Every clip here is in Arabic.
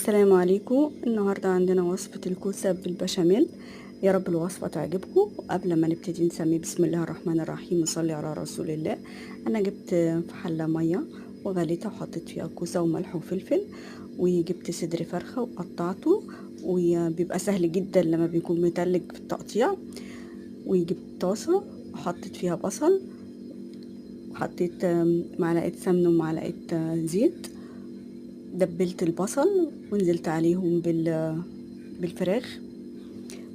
السلام عليكم. النهاردة عندنا وصفة الكوسة بالبشاميل. يا رب الوصفة تعجبكم. قبل ما نبتدي نسمي بسم الله الرحمن الرحيم وصلي على رسول الله. انا جبت في حلة مية وغليتها وحطيت فيها كوسة وملح وفلفل، وجبت صدر فرخة وقطعته، وبيبقى سهل جدا لما بيكون متلج في التقطيع. وجبت طاسة وحطيت فيها بصل، وحطيت معلقة سمن ومعلقة زيت. دبلت البصل ونزلت عليهم بالفراخ،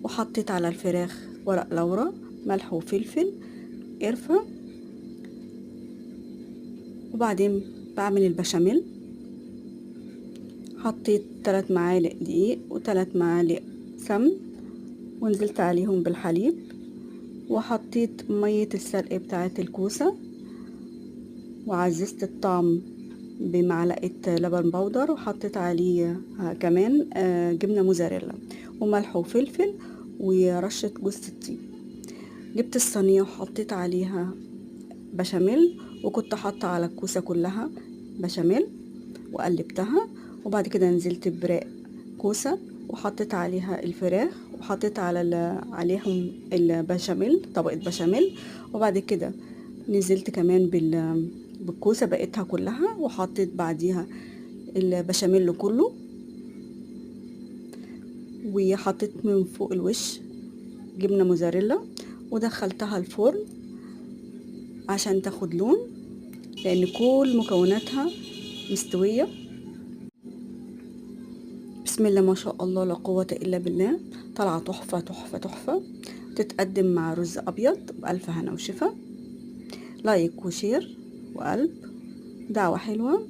وحطيت على الفراخ ورق لورا، ملح وفلفل، قرفة. وبعدين بعمل البشاميل. حطيت 3 معالق دقيق و3 معالق سمن، ونزلت عليهم بالحليب، وحطيت مية السلق بتاعت الكوسة، وعززت الطعم بمعلقة لبن بودر، وحطيت عليه كمان جبنة موزاريلا وملح وفلفل ورشة جوز الطيب. جبت الصينية وحطيت عليها بشاميل، وكنت حاطة على الكوسة كلها بشاميل وقلبتها. وبعد كده نزلت برق كوسة وحطيت عليها الفراخ، وحطيت عليهم البشاميل، طبقة بشاميل. وبعد كده نزلت كمان بالكوسة بقيتها كلها، وحطيت بعديها البشاميل كله، وحطيت من فوق الوش جبنة موزاريلا، ودخلتها الفرن عشان تاخد لون، لان كل مكوناتها مستوية. بسم الله ما شاء الله لا قوة الا بالله، طالعة تحفة تحفة تحفة. تتقدم مع رز ابيض بألف هنا وشفا. لايك وشير وقلب، دعوة حلوة.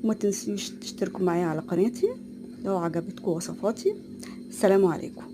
وما تنسوش تشتركوا معايا على قناتي لو عجبتكم وصفاتي. السلام عليكم.